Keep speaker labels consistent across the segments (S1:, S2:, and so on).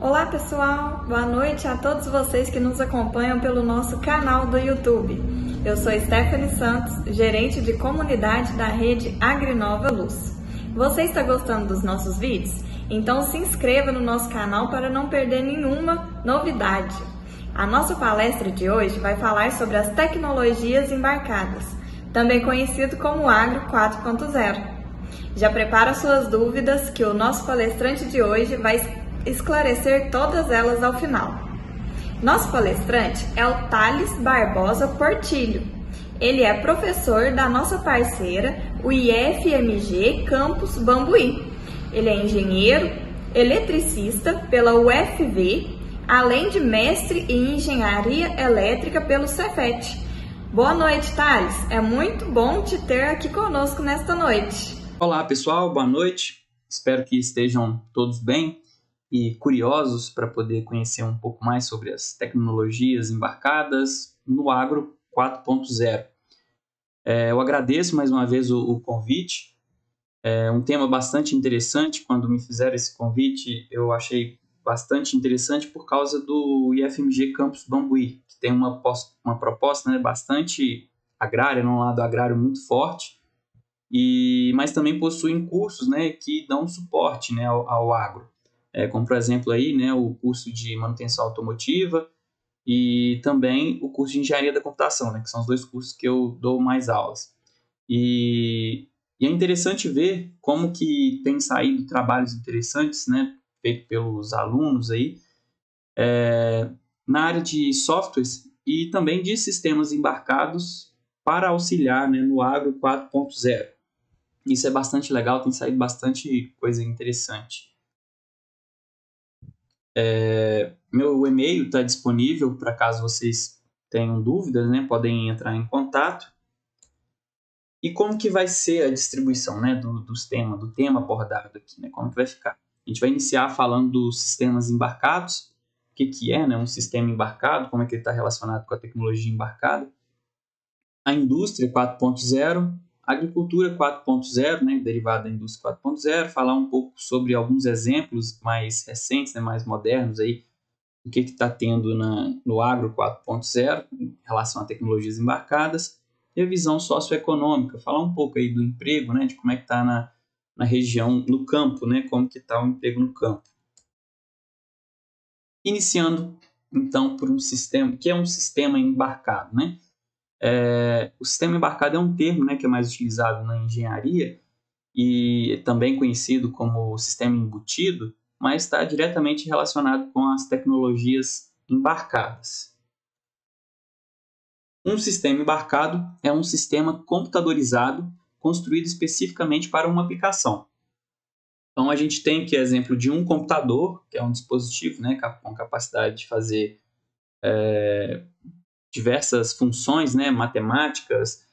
S1: Olá pessoal, boa noite a todos vocês que nos acompanham pelo nosso canal do YouTube. Eu sou Stephanie Santos, gerente de comunidade da rede Agrinova Luz. Você está gostando dos nossos vídeos? Então se inscreva no nosso canal para não perder nenhuma novidade. A nossa palestra de hoje vai falar sobre as tecnologias embarcadas, também conhecido como Agro 4.0. Já prepara suas dúvidas que o nosso palestrante de hoje vai esclarecer todas elas ao final. Nosso palestrante é o Thales Barbosa Portilho. Ele é professor da nossa parceira, o IFMG Campus Bambuí. Ele é engenheiro, eletricista pela UFV, além de mestre em engenharia elétrica pelo Cefet. Boa noite, Thales. É muito bom te ter aqui conosco nesta noite.
S2: Olá, pessoal. Boa noite. Espero que estejam todos bem e curiosos para poder conhecer um pouco mais sobre as tecnologias embarcadas no Agro 4.0. Eu agradeço mais uma vez o convite. É um tema bastante interessante. Quando me fizeram esse convite, eu achei bastante interessante por causa do IFMG Campus Bambuí, que tem uma proposta, né, bastante agrária, num lado agrário muito forte, mas também possuem cursos, né, que dão suporte, né, ao agro. Como, por exemplo, aí, né, o curso de manutenção automotiva e também o curso de engenharia da computação, né, que são os dois cursos que eu dou mais aulas. E é interessante ver como que tem saído trabalhos interessantes, né, feitos pelos alunos aí, na área de softwares e também de sistemas embarcados para auxiliar, né, no Agro 4.0. Isso é bastante legal, tem saído bastante coisa interessante. Meu e-mail está disponível para caso vocês tenham dúvidas, né? Podem entrar em contato. E como que vai ser a distribuição, né, do tema abordado aqui, né? Como que vai ficar? A gente vai iniciar falando dos sistemas embarcados, o que é, né, um sistema embarcado, como é que ele está relacionado com a tecnologia embarcada, a indústria 4.0, a agricultura 4.0, né, derivada da indústria 4.0, falar um pouco sobre alguns exemplos mais recentes, né, mais modernos aí, o que está tendo no Agro 4.0 em relação a tecnologias embarcadas, e a visão socioeconômica, falar um pouco aí do emprego, né, de como é que está na região, no campo, né, como que está o emprego no campo. Iniciando, então, por um sistema, que é um sistema embarcado, né? O sistema embarcado é um termo, né, que é mais utilizado na engenharia e também conhecido como sistema embutido, mas está diretamente relacionado com as tecnologias embarcadas. Um sistema embarcado é um sistema computadorizado construído especificamente para uma aplicação. Então, a gente tem aqui exemplo de um computador, que é um dispositivo, né, com capacidade de fazer diversas funções, né, matemáticas,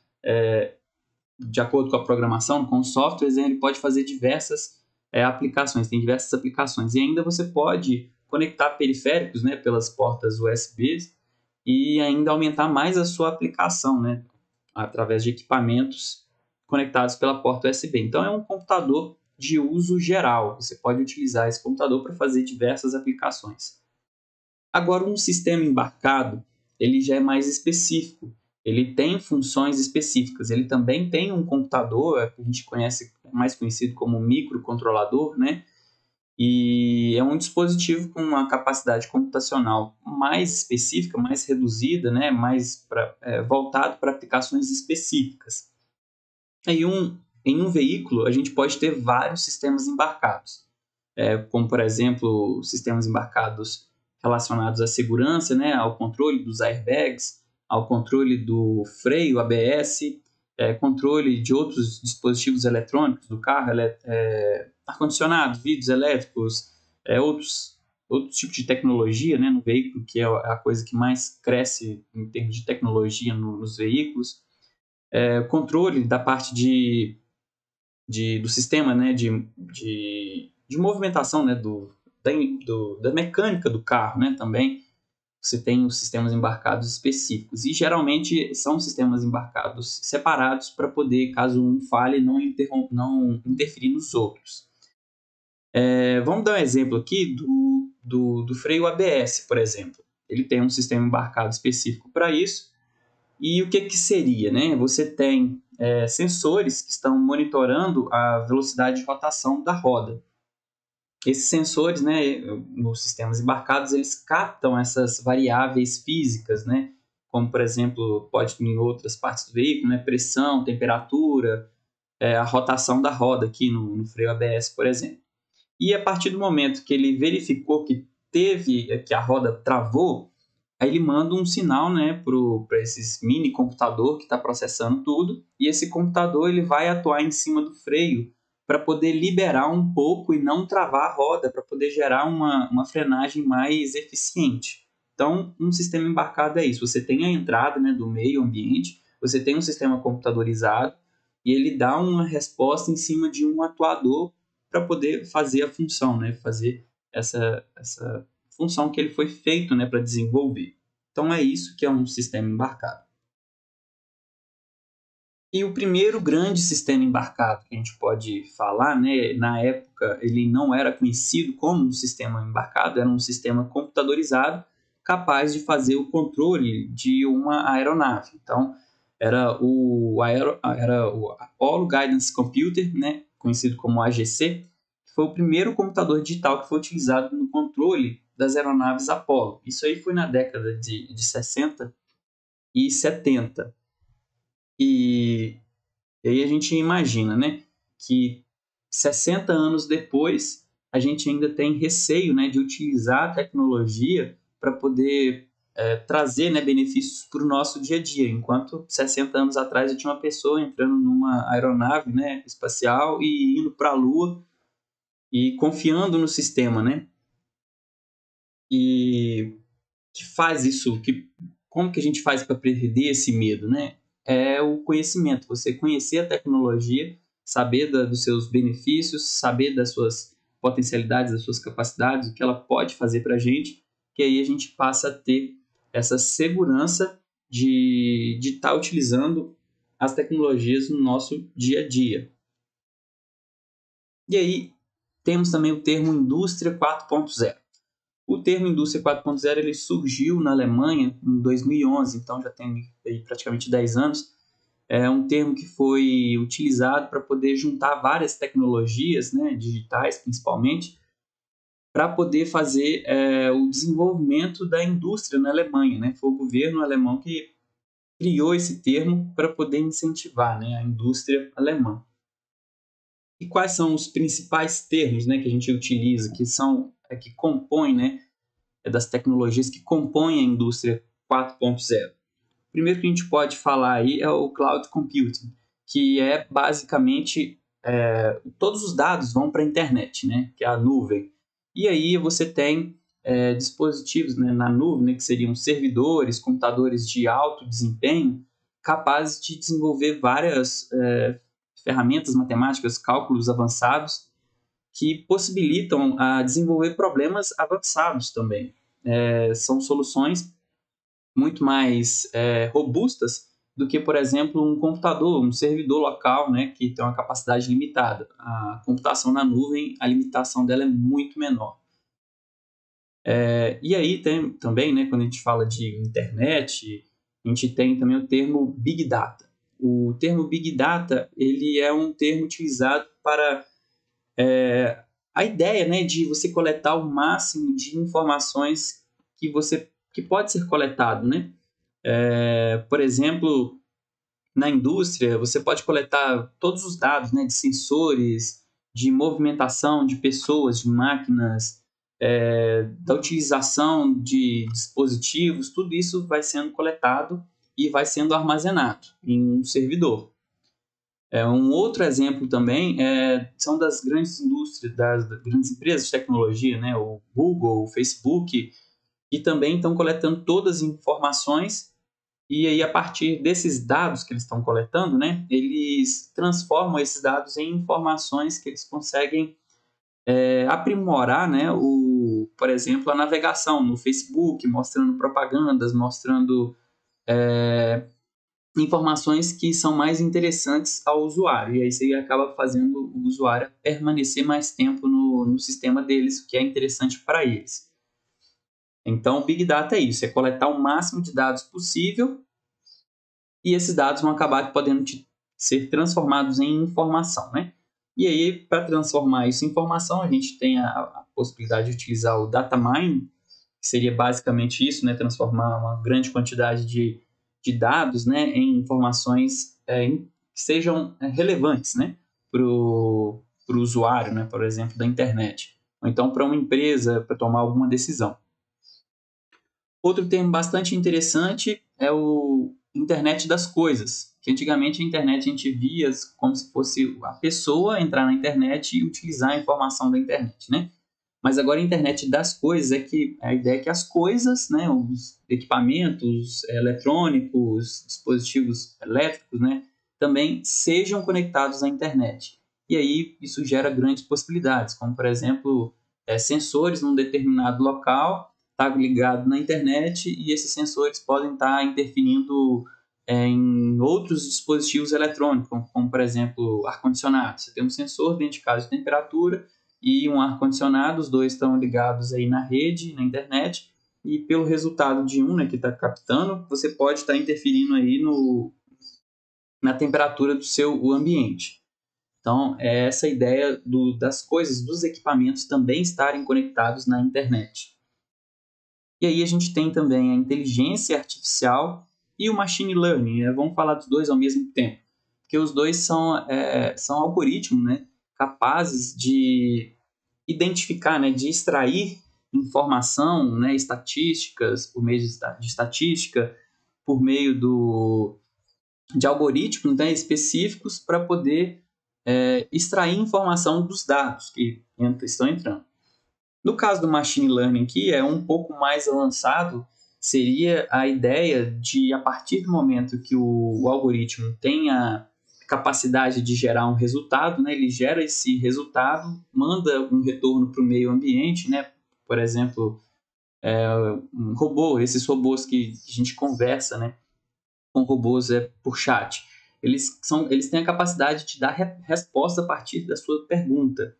S2: de acordo com a programação, com os softwares, ele pode fazer diversas aplicações, tem diversas aplicações. E ainda você pode conectar periféricos, né, pelas portas USB e ainda aumentar mais a sua aplicação, né, através de equipamentos conectados pela porta USB. Então, é um computador de uso geral. Você pode utilizar esse computador para fazer diversas aplicações. Agora, um sistema embarcado, ele já é mais específico. Ele tem funções específicas. Ele também tem um computador, que a gente conhece, mais conhecido como microcontrolador, né? E é um dispositivo com uma capacidade computacional mais específica, mais reduzida, né? Mais voltado para aplicações específicas. Em um veículo, a gente pode ter vários sistemas embarcados, como, por exemplo, sistemas embarcados relacionados à segurança, né, ao controle dos airbags, ao controle do freio ABS, controle de outros dispositivos eletrônicos do carro, ar-condicionado, vidros elétricos, outros tipos de tecnologia, né, no veículo, que é a coisa que mais cresce em termos de tecnologia nos veículos. Controle da parte do sistema, né, de movimentação, né, da mecânica do carro, né, também. Você tem os sistemas embarcados específicos e geralmente são sistemas embarcados separados para poder, caso um falhe, não interferir nos outros. Vamos dar um exemplo aqui do freio ABS, por exemplo. Ele tem um sistema embarcado específico para isso. E o que seria, né? Você tem sensores que estão monitorando a velocidade de rotação da roda. Esses sensores, né, nos sistemas embarcados, eles captam essas variáveis físicas, né? Como, por exemplo, pode em outras partes do veículo, né? Pressão, temperatura, a rotação da roda aqui no freio ABS, por exemplo. E a partir do momento que ele verificou que a roda travou, aí ele manda um sinal, né, para esse mini computador que está processando tudo, e esse computador ele vai atuar em cima do freio para poder liberar um pouco e não travar a roda, para poder gerar uma frenagem mais eficiente. Então, um sistema embarcado é isso. Você tem a entrada, né, do meio ambiente, você tem um sistema computadorizado, e ele dá uma resposta em cima de um atuador para poder fazer a função, né, fazer essa função que ele foi feito, né, para desenvolver. Então, é isso que é um sistema embarcado. E o primeiro grande sistema embarcado que a gente pode falar, né, na época ele não era conhecido como um sistema embarcado, era um sistema computadorizado capaz de fazer o controle de uma aeronave. Então, era o Apollo Guidance Computer, né, conhecido como AGC, que foi o primeiro computador digital que foi utilizado no controle das aeronaves Apollo. Isso aí foi na década de 60 e 70. E aí a gente imagina, né, que 60 anos depois a gente ainda tem receio, né, de utilizar a tecnologia para poder trazer, né, benefícios para o nosso dia a dia. Enquanto 60 anos atrás eu tinha uma pessoa entrando numa aeronave, né, espacial e indo para a Lua e confiando no sistema, né? E que faz isso? Como que a gente faz para perder esse medo, né? É o conhecimento, você conhecer a tecnologia, saber dos seus benefícios, saber das suas potencialidades, das suas capacidades, o que ela pode fazer para a gente, que aí a gente passa a ter essa segurança de estar utilizando as tecnologias no nosso dia a dia. E aí temos também o termo Indústria 4.0. O termo Indústria 4.0 ele surgiu na Alemanha em 2011, então já tem aí praticamente 10 anos. É um termo que foi utilizado para poder juntar várias tecnologias, né, digitais principalmente, para poder fazer o desenvolvimento da indústria na Alemanha, né? Foi o governo alemão que criou esse termo para poder incentivar, né, a indústria alemã. E quais são os principais termos, né, que a gente utiliza, que compõem, né, das tecnologias que compõem a indústria 4.0? O primeiro que a gente pode falar aí é o Cloud Computing, que é basicamente todos os dados vão para a internet, né, que é a nuvem. E aí você tem dispositivos, né, na nuvem, né, que seriam servidores, computadores de alto desempenho, capazes de desenvolver várias ferramentas matemáticas, cálculos avançados, que possibilitam a desenvolver problemas avançados também. São soluções muito mais robustas do que, por exemplo, um computador, um servidor local, né, que tem uma capacidade limitada. A computação na nuvem, a limitação dela é muito menor. E aí tem também, né, quando a gente fala de internet, a gente tem também o termo Big Data. O termo Big Data ele é um termo utilizado para a ideia, né, de você coletar o máximo de informações que pode ser coletado, né? Por exemplo, na indústria, você pode coletar todos os dados, né, de sensores, de movimentação de pessoas, de máquinas, da utilização de dispositivos, tudo isso vai sendo coletado e vai sendo armazenado em um servidor. Um outro exemplo também são das grandes indústrias, das grandes empresas de tecnologia, né? O Google, o Facebook, que também estão coletando todas as informações e aí a partir desses dados que eles estão coletando, né, eles transformam esses dados em informações que eles conseguem aprimorar, né, por exemplo, a navegação no Facebook, mostrando propagandas, mostrando informações que são mais interessantes ao usuário. E aí você acaba fazendo o usuário permanecer mais tempo no sistema deles, o que é interessante para eles. Então, o Big Data é isso, é coletar o máximo de dados possível e esses dados vão acabar podendo ser transformados em informação, né? E aí, para transformar isso em informação, a gente tem a possibilidade de utilizar o data mining, que seria basicamente isso, né? Transformar uma grande quantidade de dados, né, em informações que sejam relevantes, né, para o usuário, né, por exemplo, da internet. Ou então para uma empresa, para tomar alguma decisão. Outro termo bastante interessante é o internet das coisas, que antigamente a internet a gente via como se fosse a pessoa entrar na internet e utilizar a informação da internet, né? Mas agora a internet das coisas a ideia é que as coisas, né, os equipamentos eletrônicos, dispositivos elétricos, né, também sejam conectados à internet. E aí isso gera grandes possibilidades, como por exemplo, sensores num determinado local está ligado na internet e esses sensores podem estar interferindo em outros dispositivos eletrônicos, como por exemplo ar-condicionado. Você tem um sensor dentro de casa de temperatura e um ar-condicionado, os dois estão ligados aí na rede, na internet, e pelo resultado de um, né, que está captando, você pode estar interferindo aí na temperatura do seu ambiente. Então, é essa ideia das coisas, dos equipamentos também estarem conectados na internet. E aí a gente tem também a inteligência artificial e o machine learning, né? Vamos falar dos dois ao mesmo tempo, porque os dois são algoritmos, né, capazes de identificar, né, de extrair informação, né, estatísticas, por meio de estatística, por meio de algoritmos, né, específicos para poder extrair informação dos dados que estão entrando. No caso do machine learning aqui, é um pouco mais avançado, seria a ideia de, a partir do momento que o algoritmo tem a capacidade de gerar um resultado, né, ele gera esse resultado, manda um retorno para o meio ambiente, né, por exemplo, um robô, esses robôs que a gente conversa, né, com robôs por chat, eles têm a capacidade de dar resposta a partir da sua pergunta.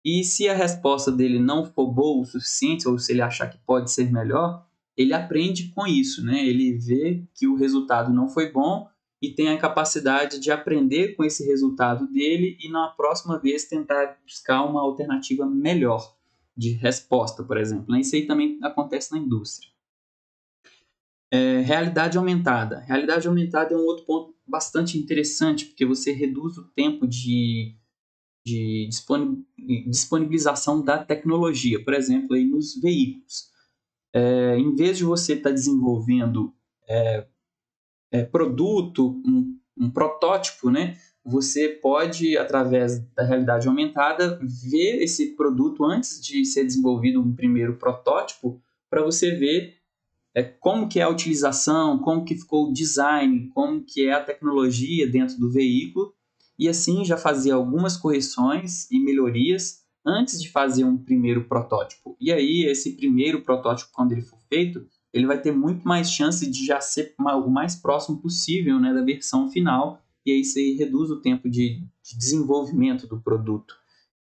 S2: E se a resposta dele não for boa o suficiente, ou se ele achar que pode ser melhor, ele aprende com isso, né? Ele vê que o resultado não foi bom e tem a capacidade de aprender com esse resultado dele e na próxima vez tentar buscar uma alternativa melhor de resposta, por exemplo. Isso aí também acontece na indústria. Realidade aumentada. Realidade aumentada é um outro ponto bastante interessante, porque você reduz o tempo de disponibilização da tecnologia, por exemplo, aí nos veículos. Em vez de você estar desenvolvendo produto, um protótipo, né, você pode, através da realidade aumentada, ver esse produto antes de ser desenvolvido um primeiro protótipo, para você ver como que é a utilização, como que ficou o design, como que é a tecnologia dentro do veículo, e assim já fazia algumas correções e melhorias antes de fazer um primeiro protótipo. E aí, esse primeiro protótipo, quando ele for feito, ele vai ter muito mais chance de já ser o mais próximo possível, né, da versão final, e aí isso aí reduz o tempo de desenvolvimento do produto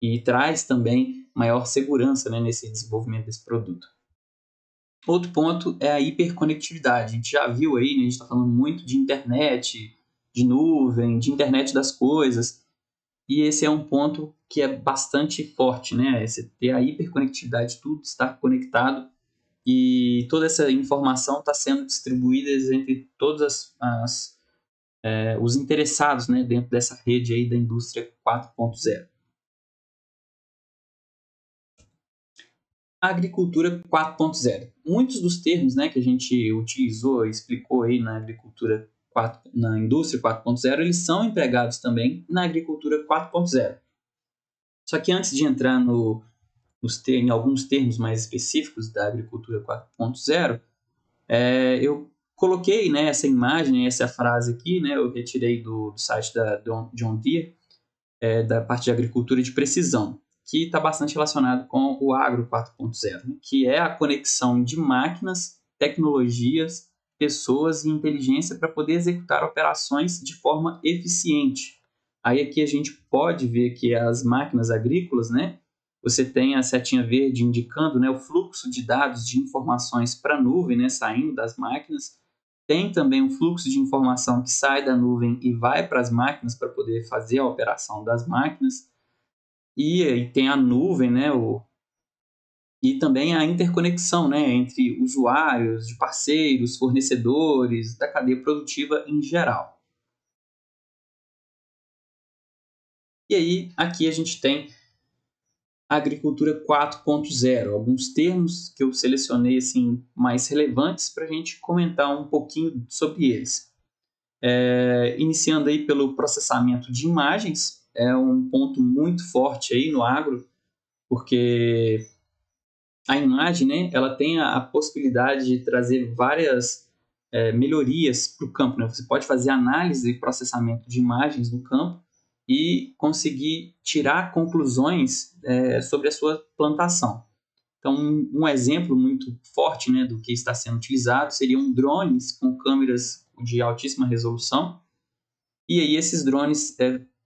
S2: e traz também maior segurança, né, nesse desenvolvimento desse produto. Outro ponto é a hiperconectividade. A gente já viu aí, né, a gente está falando muito de internet, de nuvem, de internet das coisas, e esse é um ponto que é bastante forte, né? Você ter a hiperconectividade, tudo está conectado e toda essa informação está sendo distribuída entre todos os interessados, né, dentro dessa rede aí da indústria 4.0. Agricultura 4.0. Muitos dos termos, né, que a gente utilizou e explicou aí na agricultura na indústria 4.0, eles são empregados também na agricultura 4.0. Só que antes de entrar em alguns termos mais específicos da agricultura 4.0, eu coloquei, né, essa imagem, essa frase aqui, né, eu retirei do site da John Deere, da parte de agricultura de precisão, que está bastante relacionado com o Agro 4.0, né, que é a conexão de máquinas, tecnologias, pessoas e inteligência para poder executar operações de forma eficiente. Aí aqui a gente pode ver que as máquinas agrícolas, né, você tem a setinha verde indicando, né, o fluxo de dados, de informações para a nuvem, né, saindo das máquinas. Tem também um fluxo de informação que sai da nuvem e vai para as máquinas para poder fazer a operação das máquinas. E aí tem a nuvem, né, e também a interconexão, né, entre usuários, de parceiros, fornecedores, da cadeia produtiva em geral. E aí, aqui a gente tem a agricultura 4.0, alguns termos que eu selecionei assim, mais relevantes para a gente comentar um pouquinho sobre eles. Iniciando aí pelo processamento de imagens, é um ponto muito forte aí no agro, porque a imagem, né, ela tem a possibilidade de trazer várias melhorias para o campo, né? Você pode fazer análise e processamento de imagens no campo e conseguir tirar conclusões sobre a sua plantação. Então, um exemplo muito forte, né, do que está sendo utilizado seriam drones com câmeras de altíssima resolução. E aí esses drones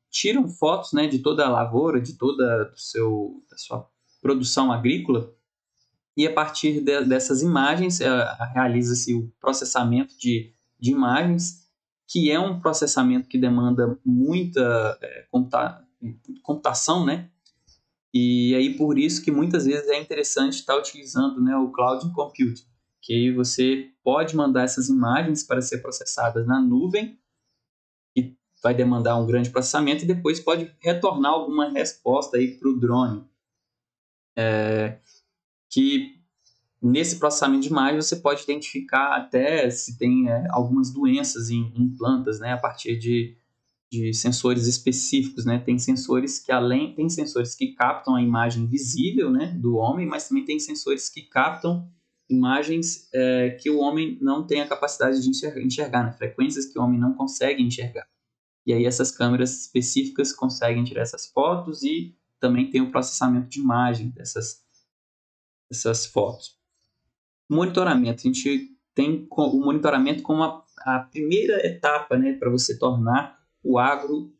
S2: tiram fotos, né, de toda a lavoura, de toda da sua produção agrícola, e a partir dessas imagens realiza-se o processamento de imagens, que é um processamento que demanda muita computação, né? E aí por isso que muitas vezes é interessante estar utilizando, né, o cloud computing, que aí você pode mandar essas imagens para ser processadas na nuvem, que vai demandar um grande processamento, e depois pode retornar alguma resposta aí para o drone, que nesse processamento de imagem você pode identificar até se tem algumas doenças em plantas, né, a partir de sensores específicos, né? Tem sensores que captam a imagem visível, né, do homem, mas também tem sensores que captam imagens que o homem não tem a capacidade de enxergar, né? Frequências que o homem não consegue enxergar. E aí essas câmeras específicas conseguem tirar essas fotos e também tem o processamento de imagem dessas fotos. Monitoramento. A gente tem o monitoramento como a primeira etapa, né, para você tornar o agro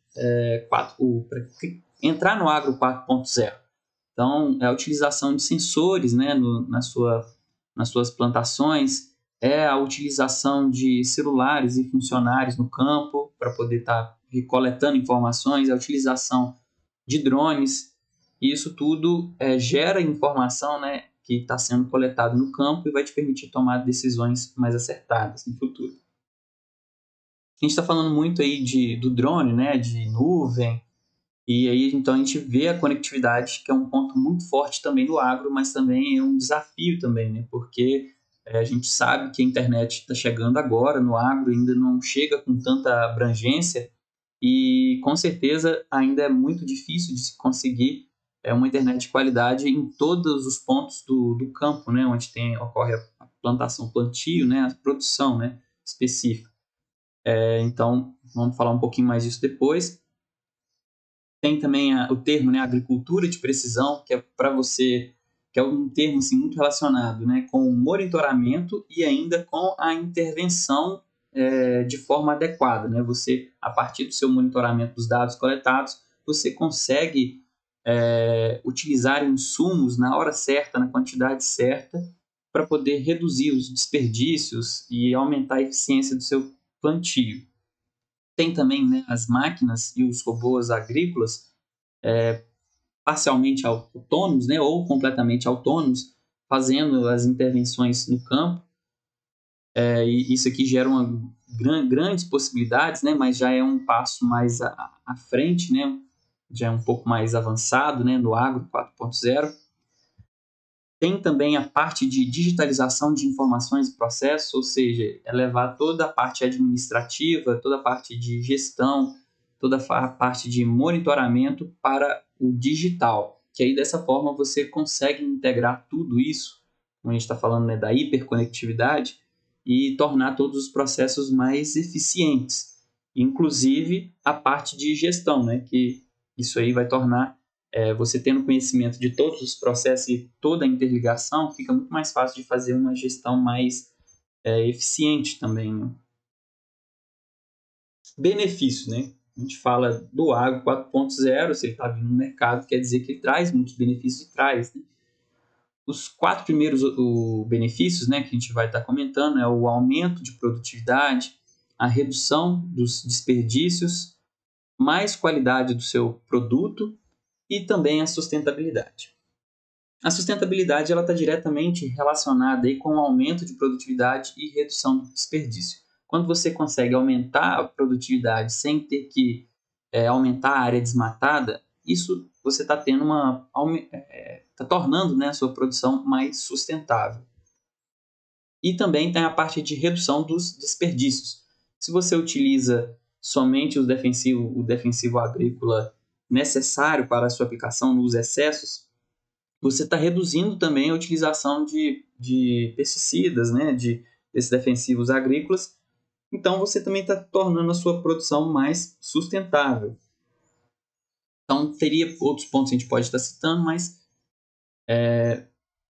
S2: entrar no agro 4.0. Então, é a utilização de sensores, né, nas suas plantações, é a utilização de celulares e funcionários no campo para poder estar coletando informações, a utilização de drones. E isso tudo gera informação, né, que está sendo coletado no campo e vai te permitir tomar decisões mais acertadas no futuro. A gente está falando muito aí do drone, né, de nuvem, e aí então a gente vê a conectividade, que é um ponto muito forte também do agro, mas também é um desafio também, né, porque a gente sabe que a internet está chegando agora no agro, ainda não chega com tanta abrangência, e com certeza ainda é muito difícil de se conseguir uma internet de qualidade em todos os pontos do campo, né, onde ocorre a plantação, plantio, né, a produção, né, específica. Então, vamos falar um pouquinho mais disso depois. Tem também o termo, né, agricultura de precisão, que é para você, que é um termo assim, muito relacionado, né, com o monitoramento e ainda com a intervenção de forma adequada, né? Você, a partir do seu monitoramento dos dados coletados, você consegue utilizar insumos na hora certa, na quantidade certa, para poder reduzir os desperdícios e aumentar a eficiência do seu plantio. Tem também, né, as máquinas e os robôs agrícolas parcialmente autônomos, né, ou completamente autônomos, fazendo as intervenções no campo. E isso aqui gera grandes possibilidades, né, mas já é um passo mais à frente, né, já é um pouco mais avançado, né, no agro 4.0. Tem também a parte de digitalização de informações e processos, ou seja, levar toda a parte administrativa, toda a parte de gestão, toda a parte de monitoramento para o digital, que aí dessa forma você consegue integrar tudo isso, como a gente está falando, né, da hiperconectividade, e tornar todos os processos mais eficientes, inclusive a parte de gestão, né, que isso aí vai tornar você tendo conhecimento de todos os processos e toda a interligação, fica muito mais fácil de fazer uma gestão mais eficiente também, né? Benefícios, né? a gente fala do Agro 4.0, se ele está vindo no mercado, quer dizer que ele traz muitos benefícios e traz, né? Os 4 primeiros benefícios, né, que a gente vai estar comentando é o aumento de produtividade, a redução dos desperdícios, mais qualidade do seu produto e também a sustentabilidade. A sustentabilidade está diretamente relacionada aí com o aumento de produtividade e redução do desperdício. Quando você consegue aumentar a produtividade sem ter que aumentar a área desmatada, isso você está tendo está tornando, né, a sua produção mais sustentável. E também tem a parte de redução dos desperdícios. Se você utiliza somente o defensivo agrícola necessário para a sua aplicação nos excessos, você está reduzindo também a utilização de pesticidas, né, desses defensivos agrícolas. Então, você também está tornando a sua produção mais sustentável. Então, teria outros pontos que a gente pode estar citando, mas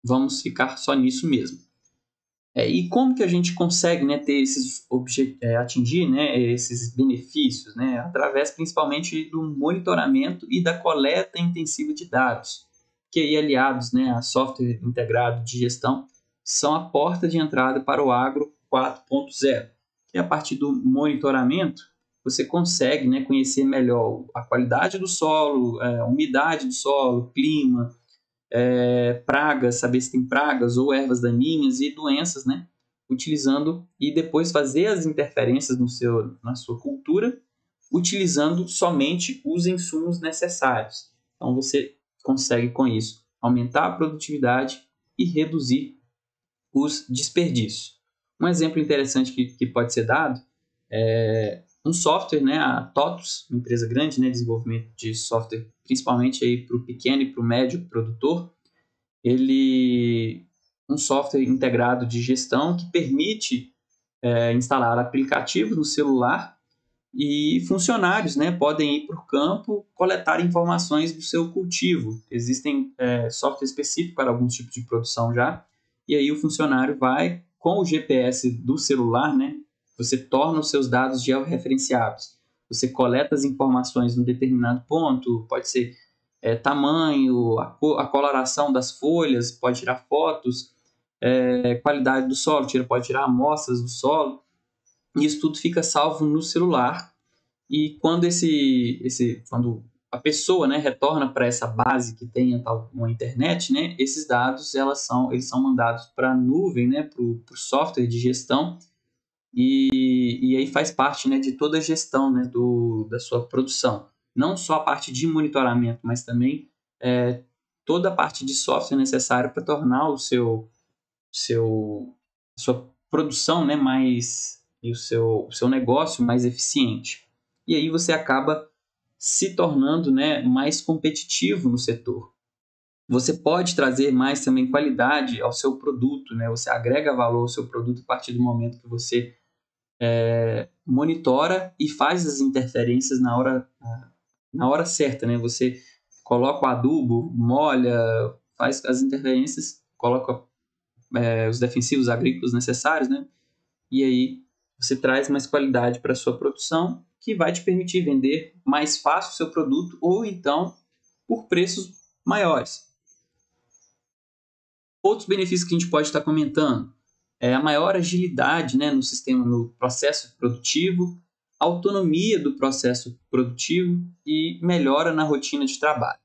S2: vamos ficar só nisso mesmo. E como que a gente consegue, né, ter atingir, né, esses benefícios? Né, através principalmente do monitoramento e da coleta intensiva de dados, que aí aliados, né, a software integrado de gestão são a porta de entrada para o Agro 4.0, que a partir do monitoramento você consegue, né, conhecer melhor a qualidade do solo, a umidade do solo, clima, pragas, saber se tem pragas ou ervas daninhas e doenças, né, utilizando e depois fazer as interferências na sua cultura, utilizando somente os insumos necessários. Então você consegue com isso aumentar a produtividade e reduzir os desperdícios. Um exemplo interessante que pode ser dado é um software, né, a TOTUS, uma empresa grande, né, de desenvolvimento de software, principalmente para o pequeno e para o médio produtor. Um software integrado de gestão que permite instalar aplicativos no celular e funcionários, né, podem ir para o campo coletar informações do seu cultivo. Existem software específico para alguns tipos de produção já, e aí o funcionário vai com o GPS do celular, né, você torna os seus dados georreferenciados. Você coleta as informações num determinado ponto, pode ser tamanho, a coloração das folhas, pode tirar fotos, qualidade do solo, pode tirar amostras do solo, e isso tudo fica salvo no celular. E quando quando a pessoa, né, retorna para essa base que tem uma internet, né, esses dados eles são mandados para a nuvem, né, para o software de gestão, e aí faz parte, né, de toda a gestão, né, da sua produção. Não só a parte de monitoramento, mas também toda a parte de software necessária para tornar a sua produção, né, e o seu negócio mais eficiente. E aí você acaba se tornando, né, mais competitivo no setor. Você pode trazer mais também qualidade ao seu produto, né? Você agrega valor ao seu produto a partir do momento que você monitora e faz as interferências na hora certa, né? Você coloca o adubo, molha, faz as interferências, coloca os defensivos agrícolas necessários, né? E aí você traz mais qualidade para a sua produção, que vai te permitir vender mais fácil o seu produto ou então por preços maiores. Outros benefícios que a gente pode estar comentando é a maior agilidade, né, no processo produtivo, autonomia do processo produtivo e melhora na rotina de trabalho.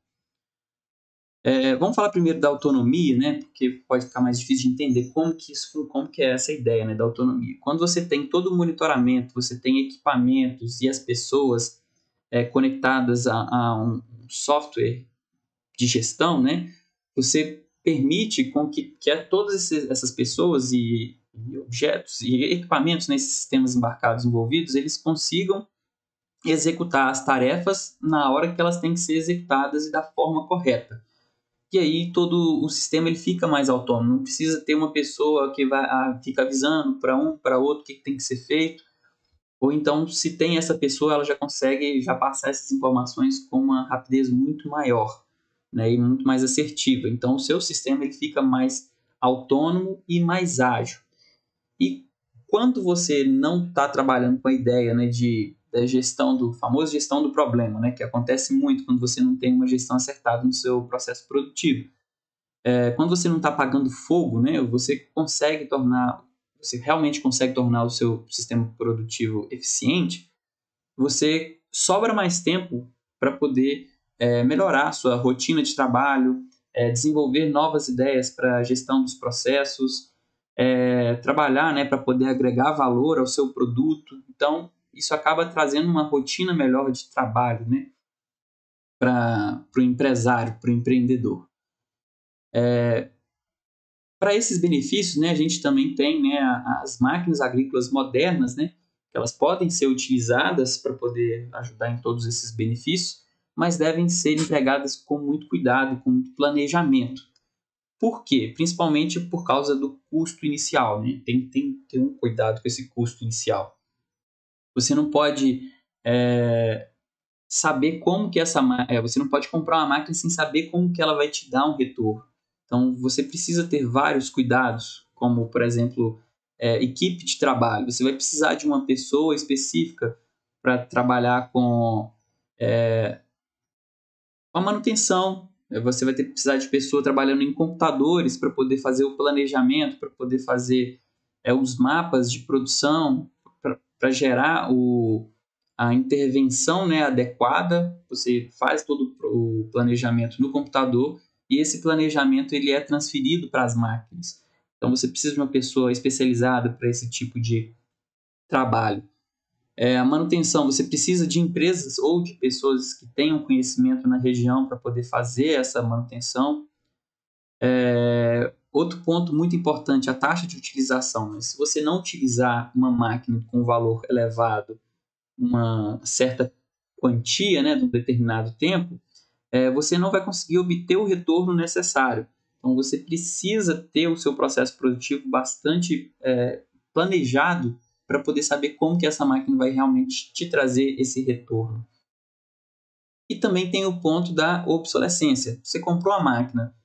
S2: Vamos falar primeiro da autonomia, né, porque pode ficar mais difícil de entender como que é essa ideia, né, da autonomia. Quando você tem todo o monitoramento, você tem equipamentos e as pessoas conectadas a um software de gestão, né, você permite com que todas essas pessoas e objetos e equipamentos nesses sistemas embarcados envolvidos, eles consigam executar as tarefas na hora que elas têm que ser executadas e da forma correta. E aí todo o sistema ele fica mais autônomo, não precisa ter uma pessoa que fica avisando para outro o que tem que ser feito, ou então se tem essa pessoa, ela já consegue passar essas informações com uma rapidez muito maior, né, e muito mais assertiva. Então o seu sistema ele fica mais autônomo e mais ágil. E quando você não está trabalhando com a ideia, né, de da gestão famoso gestão do problema, né, que acontece muito quando você não tem uma gestão acertada no seu processo produtivo. Quando você não está apagando fogo, né, você realmente consegue tornar o seu sistema produtivo eficiente, você sobra mais tempo para poder melhorar a sua rotina de trabalho, desenvolver novas ideias para a gestão dos processos, trabalhar, né, para poder agregar valor ao seu produto. Então, isso acaba trazendo uma rotina melhor de trabalho, né, para o empresário, para o empreendedor. Para esses benefícios, né, a gente também tem, né, as máquinas agrícolas modernas, né, que elas podem ser utilizadas para poder ajudar em todos esses benefícios, mas devem ser empregadas com muito cuidado, com muito planejamento. Por quê? Principalmente por causa do custo inicial, né? Tem que ter um cuidado com esse custo inicial. Você não pode saber como que você não pode comprar uma máquina sem saber como que ela vai te dar um retorno. Então, você precisa ter vários cuidados, como, por exemplo, equipe de trabalho. Você vai precisar de uma pessoa específica para trabalhar com a manutenção. Você vai precisar de pessoa trabalhando em computadores para poder fazer o planejamento, para poder fazer os mapas de produção, para gerar a intervenção, né, adequada. Você faz todo o planejamento no computador e esse planejamento ele é transferido para as máquinas. Então, você precisa de uma pessoa especializada para esse tipo de trabalho. A manutenção, você precisa de empresas ou de pessoas que tenham conhecimento na região para poder fazer essa manutenção. Outro ponto muito importante, a taxa de utilização. Né? Se você não utilizar uma máquina com valor elevado, uma certa quantia, né, de um determinado tempo, você não vai conseguir obter o retorno necessário. Então, você precisa ter o seu processo produtivo bastante planejado para poder saber como que essa máquina vai realmente te trazer esse retorno. E também tem o ponto da obsolescência. Você comprou a máquina,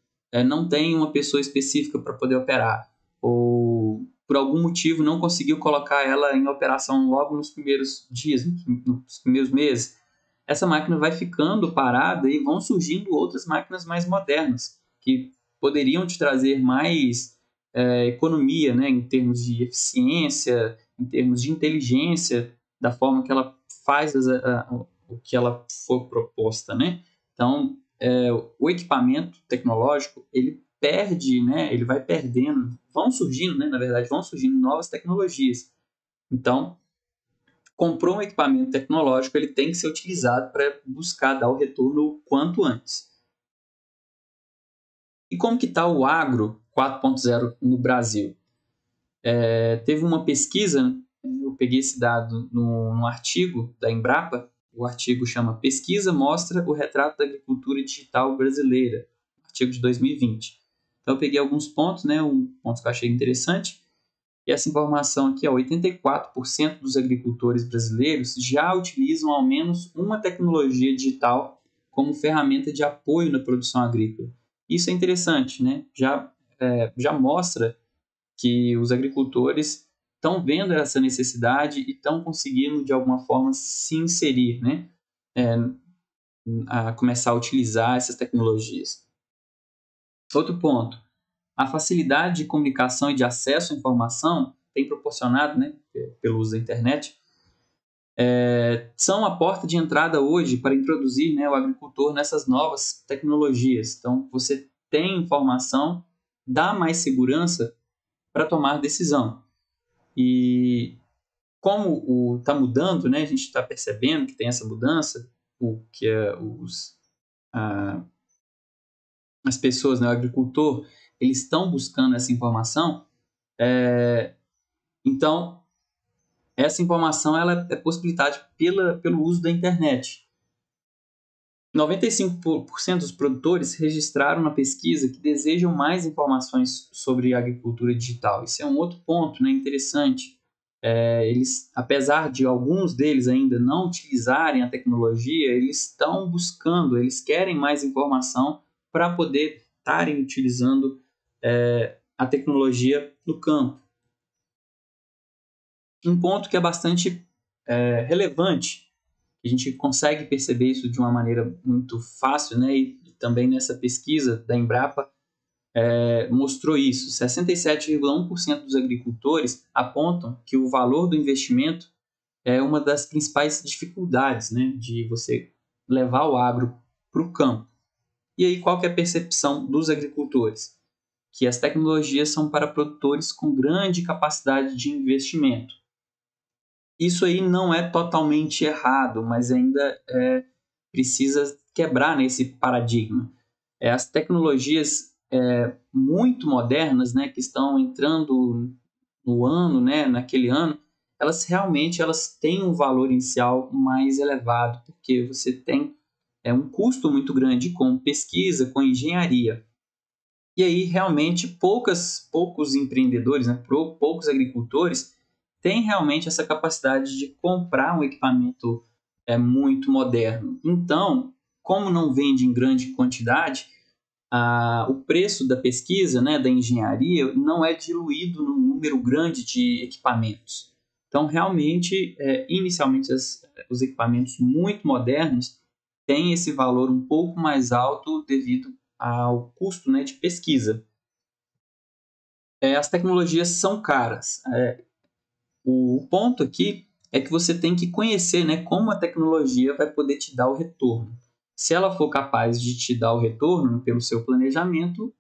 S2: não tem uma pessoa específica para poder operar, ou por algum motivo não conseguiu colocar ela em operação logo nos primeiros dias, nos primeiros meses, essa máquina vai ficando parada e vão surgindo outras máquinas mais modernas, que poderiam te trazer mais economia, né, em termos de eficiência, em termos de inteligência, da forma que ela faz o que ela for proposta, né? Então, o equipamento tecnológico, ele perde, né? Ele vai perdendo, vão surgindo, né? Na verdade, vão surgindo novas tecnologias. Então, comprou um equipamento tecnológico, ele tem que ser utilizado para buscar dar o retorno o quanto antes. E como que está o agro 4.0 no Brasil? Teve uma pesquisa, eu peguei esse dado num artigo da Embrapa, o artigo chama Pesquisa mostra o retrato da agricultura digital brasileira, artigo de 2020. Então eu peguei alguns pontos, né, pontos que eu achei interessante, e essa informação aqui, 84% dos agricultores brasileiros já utilizam ao menos uma tecnologia digital como ferramenta de apoio na produção agrícola. Isso é interessante, né? Já mostra que os agricultores estão vendo essa necessidade e estão conseguindo, de alguma forma, se inserir, né? A começar a utilizar essas tecnologias. Outro ponto, a facilidade de comunicação e de acesso à informação tem proporcionado, né, pelo uso da internet, são a porta de entrada hoje para introduzir, né, o agricultor nessas novas tecnologias. Então, você tem informação, dá mais segurança para tomar decisão. E como está mudando, né, a gente está percebendo que tem essa mudança, que as pessoas, né, o agricultor, eles estão buscando essa informação, então essa informação ela é possibilitada pelo uso da internet. 95% dos produtores registraram na pesquisa que desejam mais informações sobre a agricultura digital. Isso é um outro ponto, né, interessante. Eles, apesar de alguns deles ainda não utilizarem a tecnologia, eles estão buscando, eles querem mais informação para poder estarem utilizando a tecnologia no campo. Um ponto que é bastante relevante, a gente consegue perceber isso de uma maneira muito fácil, né? E também nessa pesquisa da Embrapa mostrou isso. 67,1% dos agricultores apontam que o valor do investimento é uma das principais dificuldades, né, de você levar o agro para o campo. E aí, qual que é a percepção dos agricultores? Que as tecnologias são para produtores com grande capacidade de investimento. Isso aí não é totalmente errado, mas ainda precisa quebrar nesse paradigma. As tecnologias muito modernas, né, que estão entrando no ano, né, naquele ano, elas realmente têm um valor inicial mais elevado, porque você tem um custo muito grande com pesquisa, com engenharia. E aí, realmente, poucos empreendedores, né, poucos agricultores têm realmente essa capacidade de comprar um equipamento muito moderno. Então, como não vende em grande quantidade, o preço da pesquisa, né, da engenharia, não é diluído num número grande de equipamentos. Então, realmente, inicialmente, os equipamentos muito modernos têm esse valor um pouco mais alto devido ao custo, né, de pesquisa. As tecnologias são caras. O ponto aqui é que você tem que conhecer, né, como a tecnologia vai poder te dar o retorno. Se ela for capaz de te dar o retorno pelo seu planejamento,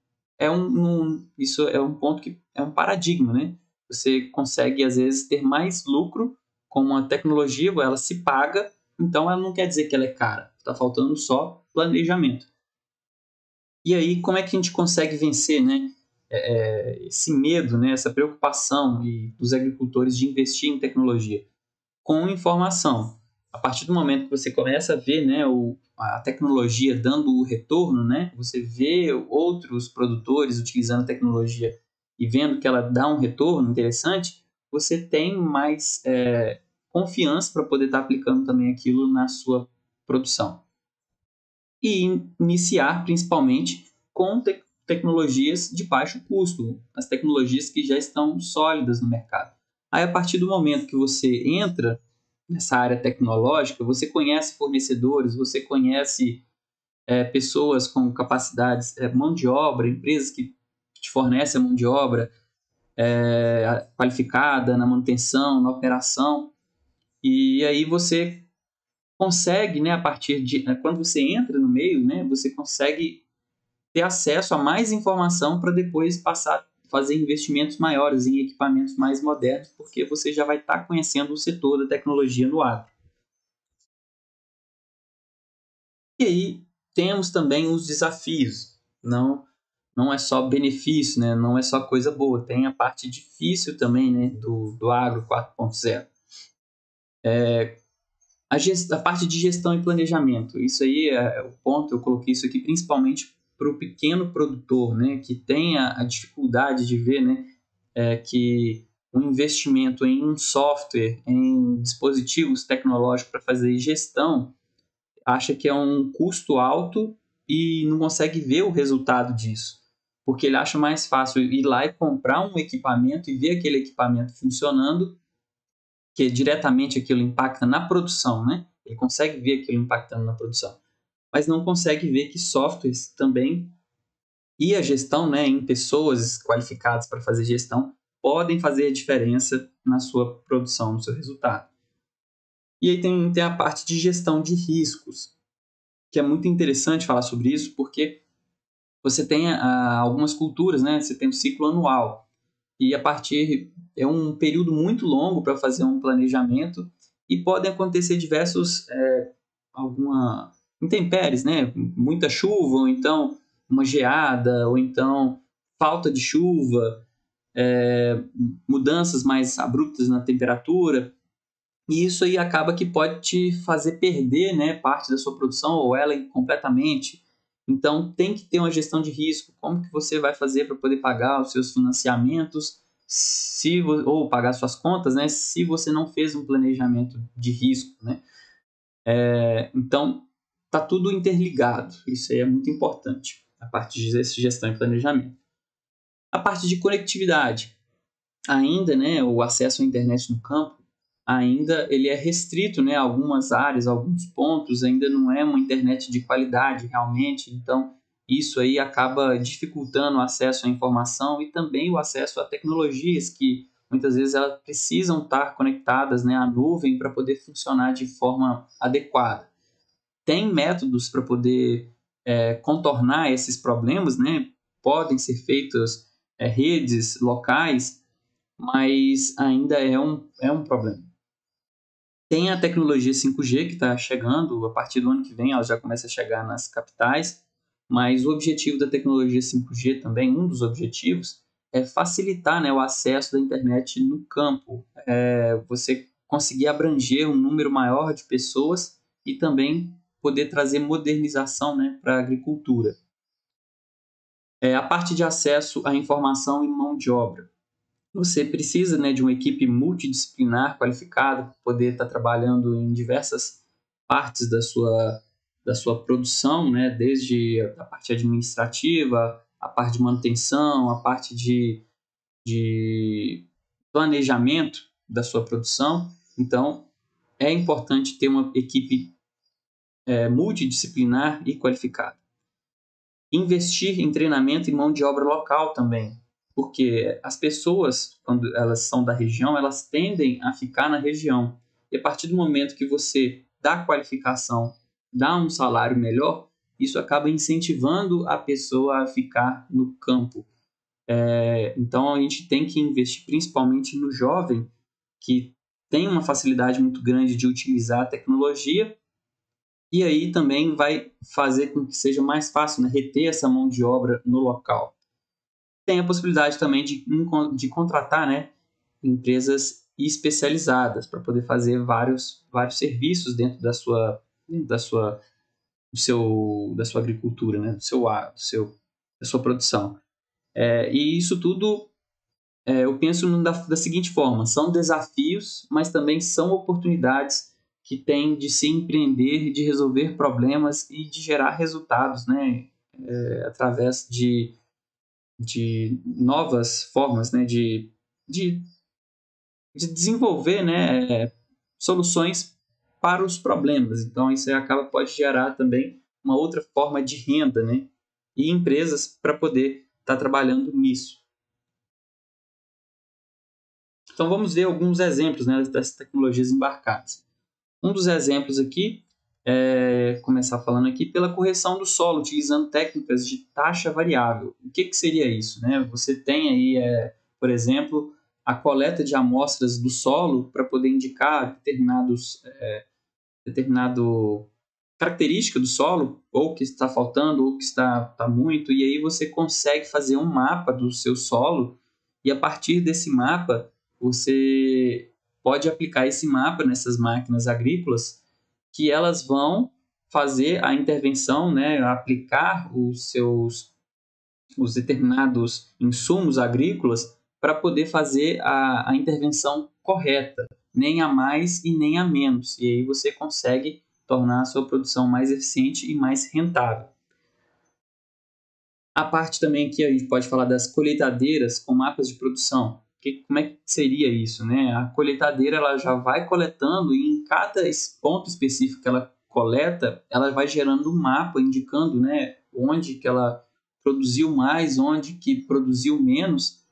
S2: isso é um ponto que é um paradigma, né? Você consegue, às vezes, ter mais lucro com uma tecnologia, ela se paga, então ela não quer dizer que ela é cara. Está faltando só planejamento. E aí, como é que a gente consegue vencer, né, esse medo, né, essa preocupação dos agricultores de investir em tecnologia? Com informação. A partir do momento que você começa a ver, né, a tecnologia dando o retorno, né, você vê outros produtores utilizando a tecnologia e vendo que ela dá um retorno interessante, você tem mais confiança para poder estar aplicando também aquilo na sua produção. E iniciar principalmente com tecnologias de baixo custo, as tecnologias que já estão sólidas no mercado. Aí, a partir do momento que você entra nessa área tecnológica, você conhece fornecedores, você conhece pessoas com capacidades, mão de obra, empresas que te fornecem a mão de obra qualificada na manutenção, na operação, e aí você consegue, né, a partir de quando você entra no meio, né, você consegue ter acesso a mais informação para depois passar a fazer investimentos maiores em equipamentos mais modernos, porque você já vai estar conhecendo o setor da tecnologia no agro. E aí temos também os desafios. Não é só benefício, né? Não é só coisa boa. Tem a parte difícil também, né, do agro 4.0. A parte de gestão e planejamento. Isso aí é o ponto, eu coloquei isso aqui principalmente para o pequeno produtor, né, que tem a dificuldade de ver, né, que um investimento em um software, em dispositivos tecnológicos para fazer gestão, acha que é um custo alto e não consegue ver o resultado disso. Porque ele acha mais fácil ir lá e comprar um equipamento e ver aquele equipamento funcionando, que diretamente aquilo impacta na produção, né? Ele consegue ver aquilo impactando na produção, mas não consegue ver que softwares também e a gestão, né, em pessoas qualificadas para fazer gestão podem fazer a diferença na sua produção, no seu resultado. E aí tem a parte de gestão de riscos, que é muito interessante falar sobre isso, porque você tem algumas culturas, né? Você tem um ciclo anual, e a partir é um período muito longo para fazer um planejamento, e podem acontecer diversos intempéries, né? Muita chuva, ou então uma geada, ou então falta de chuva, mudanças mais abruptas na temperatura. E isso aí acaba que pode te fazer perder, né, parte da sua produção ou ela completamente. Então tem que ter uma gestão de risco. Como que você vai fazer para poder pagar os seus financiamentos ou pagar suas contas, né, se você não fez um planejamento de risco, né? Então tá tudo interligado. Isso aí é muito importante, a parte de gestão e planejamento. A parte de conectividade. Ainda, né, o acesso à internet no campo ainda ele é restrito, né, a algumas áreas, a alguns pontos, ainda não é uma internet de qualidade realmente, então isso aí acaba dificultando o acesso à informação e também o acesso a tecnologias que muitas vezes elas precisam estar conectadas, né, à nuvem para poder funcionar de forma adequada. Tem métodos para poder contornar esses problemas, né? Podem ser feitas redes locais, mas ainda é um problema. Tem a tecnologia 5G que está chegando, a partir do ano que vem ela já começa a chegar nas capitais, mas o objetivo da tecnologia 5G também, um dos objetivos, é facilitar, né, o acesso da internet no campo. Você conseguir abranger um número maior de pessoas e também poder trazer modernização, né, para a agricultura. A parte de acesso à informação e mão de obra. Você precisa, né, de uma equipe multidisciplinar qualificada para poder estar trabalhando em diversas partes da sua produção, né, desde a parte administrativa, a parte de manutenção, a parte de planejamento da sua produção. Então, é importante ter uma equipe multidisciplinar e qualificada. Investir em treinamento e mão de obra local também, porque as pessoas, quando elas são da região, elas tendem a ficar na região. E a partir do momento que você dá qualificação, dá um salário melhor, isso acaba incentivando a pessoa a ficar no campo. Então, a gente tem que investir principalmente no jovem, que tem uma facilidade muito grande de utilizar a tecnologia, e aí também vai fazer com que seja mais fácil, né, reter essa mão de obra no local. Tem a possibilidade também de contratar, né, empresas especializadas para poder fazer vários serviços dentro da sua agricultura, né, da sua produção. E isso tudo, eu penso da seguinte forma: são desafios, mas também são oportunidades que tem de se empreender, de resolver problemas e de gerar resultados, né, através de novas formas, né, de desenvolver, né, soluções para os problemas. Então, isso pode gerar também uma outra forma de renda, né, e empresas para poder estar trabalhando nisso. Então, vamos ver alguns exemplos, né, das tecnologias embarcadas. Um dos exemplos aqui começar falando aqui pela correção do solo, utilizando técnicas de taxa variável. O que seria isso, né? Você tem aí, por exemplo, a coleta de amostras do solo para poder indicar determinado característica do solo, ou que está faltando, ou que está muito, e aí você consegue fazer um mapa do seu solo, e a partir desse mapa, você pode aplicar esse mapa nessas máquinas agrícolas, que elas vão fazer a intervenção, né, aplicar os determinados insumos agrícolas para poder fazer a intervenção correta, nem a mais e nem a menos. E aí você consegue tornar a sua produção mais eficiente e mais rentável. A parte também que a gente pode falar das colheitadeiras com mapas de produção. Como é que seria isso, né? A colheitadeira ela já vai coletando e em cada ponto específico que ela coleta, ela vai gerando um mapa indicando, né, onde que ela produziu mais, onde que produziu menos,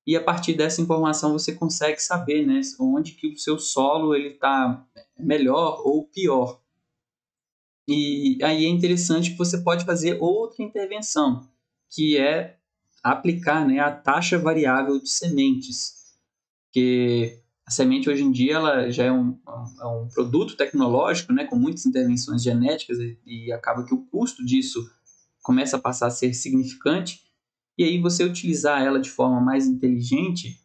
S2: e a partir dessa informação você consegue saber, né, onde que o seu solo está melhor ou pior. E aí é interessante que você pode fazer outra intervenção, que é aplicar, né, a taxa variável de sementes, porque a semente hoje em dia ela já é um produto tecnológico, né, com muitas intervenções genéticas e acaba que o custo disso começa a passar a ser significante, e aí você utilizar ela de forma mais inteligente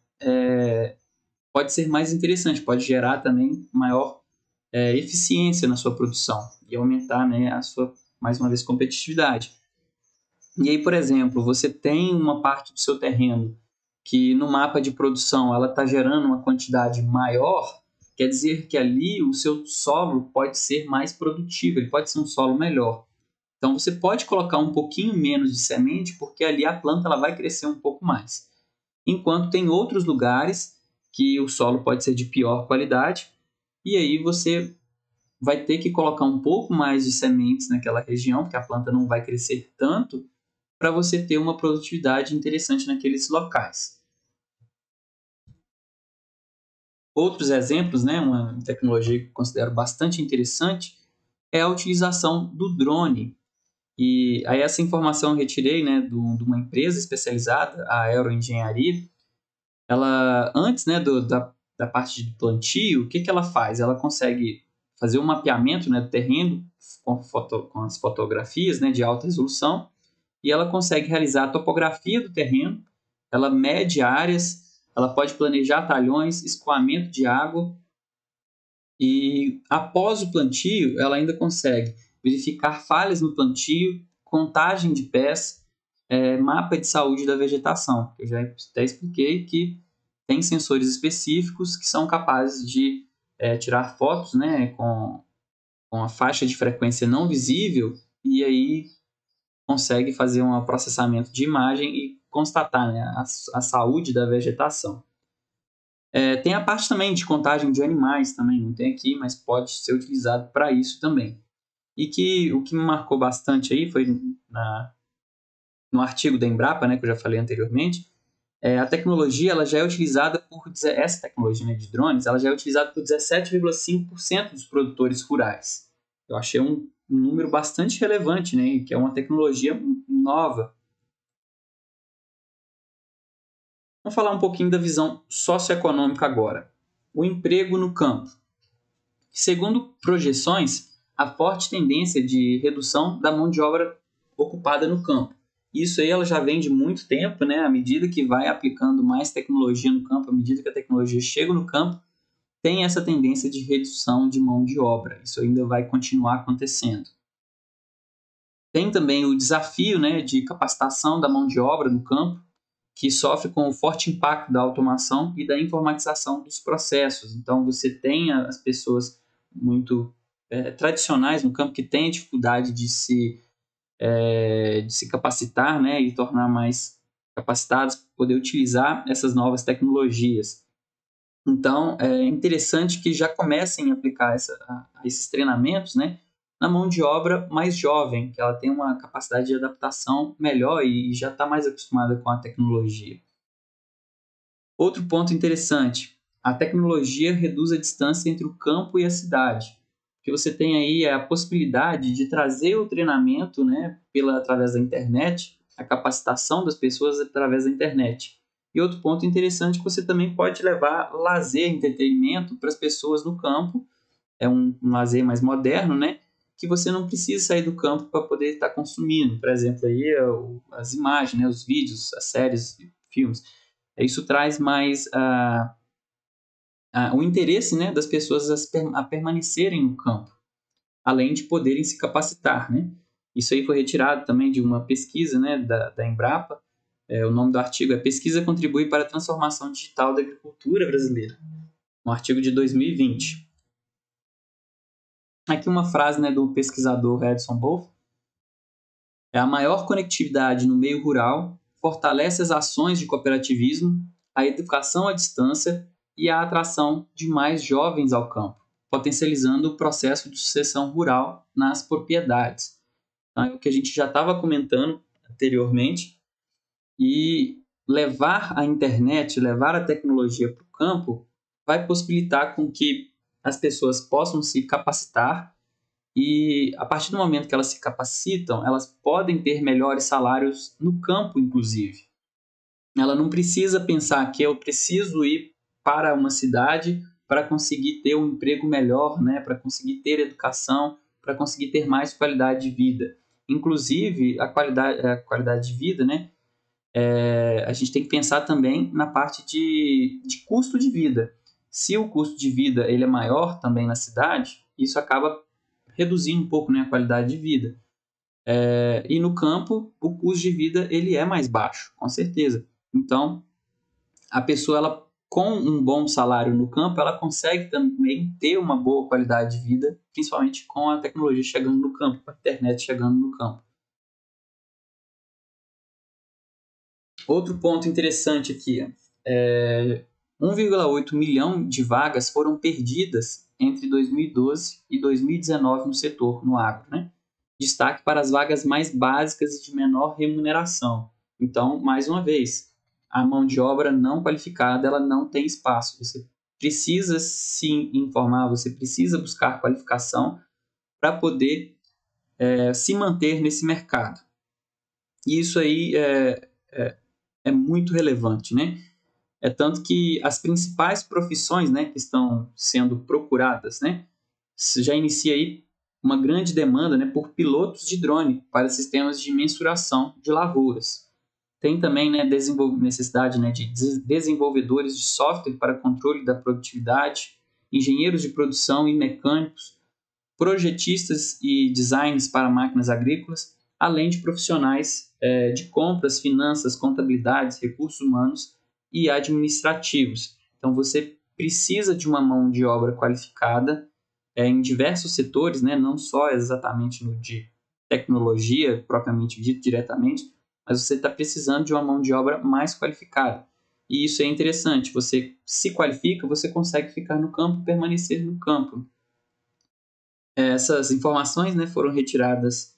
S2: pode ser mais interessante, pode gerar também maior eficiência na sua produção e aumentar, né, a sua, mais uma vez, competitividade. E aí, por exemplo, você tem uma parte do seu terreno que no mapa de produção ela está gerando uma quantidade maior, quer dizer que ali o seu solo pode ser mais produtivo, ele pode ser um solo melhor. Então você pode colocar um pouquinho menos de semente, porque ali a planta ela vai crescer um pouco mais. Enquanto tem outros lugares que o solo pode ser de pior qualidade, e aí você vai ter que colocar um pouco mais de sementes naquela região, porque a planta não vai crescer tanto, para você ter uma produtividade interessante naqueles locais. Outros exemplos, né, uma tecnologia que eu considero bastante interessante, é a utilização do drone. E aí essa informação eu retirei, né, de uma empresa especializada, a Aeroengenharia. Ela, antes, né, da parte de plantio, o que ela faz? Ela consegue fazer um mapeamento, né, do terreno com as fotografias, né, de alta resolução, e ela consegue realizar a topografia do terreno, ela mede áreas, ela pode planejar talhões, escoamento de água, e após o plantio, ela ainda consegue verificar falhas no plantio, contagem de pés, mapa de saúde da vegetação. Eu já até expliquei que tem sensores específicos que são capazes de tirar fotos, né, com a faixa de frequência não visível, e aí consegue fazer um processamento de imagem e constatar, né, a saúde da vegetação. Tem a parte também de contagem de animais, também não tem aqui, mas pode ser utilizado para isso também. E que o que me marcou bastante aí foi no artigo da Embrapa, né, que eu já falei anteriormente, a tecnologia ela já é utilizada essa tecnologia, né, de drones, ela já é utilizada por 17,5% dos produtores rurais. Eu achei um número bastante relevante, né, que é uma tecnologia nova. Vamos falar um pouquinho da visão socioeconômica agora. O emprego no campo. Segundo projeções, há forte tendência de redução da mão de obra ocupada no campo. Isso aí ela já vem de muito tempo, né? À medida que vai aplicando mais tecnologia no campo, à medida que a tecnologia chega no campo, tem essa tendência de redução de mão de obra. Isso ainda vai continuar acontecendo. Tem também o desafio, né, de capacitação da mão de obra no campo, que sofre com o forte impacto da automação e da informatização dos processos. Então, você tem as pessoas muito tradicionais no campo que têm dificuldade de se capacitar, né, e tornar mais capacitados para poder utilizar essas novas tecnologias. Então, é interessante que já comecem a aplicar esses treinamentos, né, na mão de obra mais jovem, que ela tem uma capacidade de adaptação melhor e já está mais acostumada com a tecnologia. Outro ponto interessante, a tecnologia reduz a distância entre o campo e a cidade, porque você tem aí a possibilidade de trazer o treinamento, né, através da internet, a capacitação das pessoas através da internet. E outro ponto interessante é que você também pode levar lazer, entretenimento para as pessoas no campo, é um lazer mais moderno, né, que você não precisa sair do campo para poder estar consumindo, por exemplo, aí, as imagens, né, os vídeos, as séries, filmes. Isso traz mais o interesse, né, das pessoas a permanecerem no campo, além de poderem se capacitar, né? Isso aí foi retirado também de uma pesquisa, né, da Embrapa. O nome do artigo é Pesquisa contribui para a transformação digital da agricultura brasileira, um artigo de 2020. Aqui uma frase, né, do pesquisador Edson Wolff. A maior conectividade no meio rural fortalece as ações de cooperativismo, a educação à distância e a atração de mais jovens ao campo, potencializando o processo de sucessão rural nas propriedades. Então, é o que a gente já estava comentando anteriormente, e levar a internet, levar a tecnologia para o campo, vai possibilitar com que as pessoas possam se capacitar e, a partir do momento que elas se capacitam, elas podem ter melhores salários no campo, inclusive. Ela não precisa pensar que eu preciso ir para uma cidade para conseguir ter um emprego melhor, né? Para conseguir ter educação, para conseguir ter mais qualidade de vida. Inclusive, a qualidade de vida, né? A gente tem que pensar também na parte de custo de vida. Se o custo de vida ele é maior também na cidade, isso acaba reduzindo um pouco, né, a qualidade de vida. E no campo, o custo de vida ele é mais baixo, com certeza. Então, a pessoa, ela, com um bom salário no campo, ela consegue também ter uma boa qualidade de vida, principalmente com a tecnologia chegando no campo, com a internet chegando no campo. Outro ponto interessante aqui, 1,8 milhão de vagas foram perdidas entre 2012 e 2019 no setor, no agro, né? Destaque para as vagas mais básicas e de menor remuneração. Então, mais uma vez, a mão de obra não qualificada, ela não tem espaço. Você precisa se informar, você precisa buscar qualificação para poder se manter nesse mercado. E isso aí é muito relevante, né? É tanto que as principais profissões, né, que estão sendo procuradas, né, já inicia aí uma grande demanda, né, por pilotos de drone para sistemas de mensuração de lavouras. Tem também, né, necessidade, né, de desenvolvedores de software para controle da produtividade, engenheiros de produção e mecânicos, projetistas e designers para máquinas agrícolas, além de profissionais de compras, finanças, contabilidades, recursos humanos e administrativos. Então, você precisa de uma mão de obra qualificada em diversos setores, né? Não só exatamente no de tecnologia, propriamente dito diretamente, mas você está precisando de uma mão de obra mais qualificada. E isso é interessante, você se qualifica, você consegue ficar no campo, permanecer no campo. Essas informações, né, foram retiradas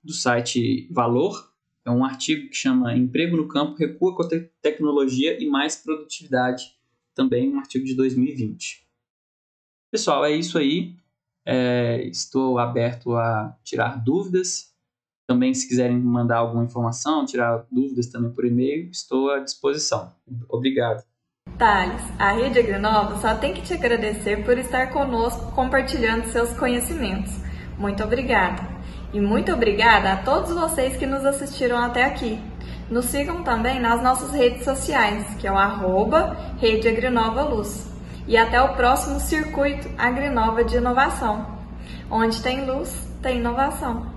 S2: do site Valor. É um artigo que chama Emprego no Campo, Recua com a Tecnologia e Mais Produtividade, também um artigo de 2020. Pessoal, é isso aí. Estou aberto a tirar dúvidas. Também, se quiserem mandar alguma informação, tirar dúvidas também por e-mail, estou à disposição. Obrigado.
S1: Thales, a Rede Agrinova só tem que te agradecer por estar conosco compartilhando seus conhecimentos. Muito obrigada. E muito obrigada a todos vocês que nos assistiram até aqui. Nos sigam também nas nossas redes sociais, que é o @Rede Agrinova Luz. E até o próximo Circuito Agrinova de Inovação. Onde tem luz, tem inovação.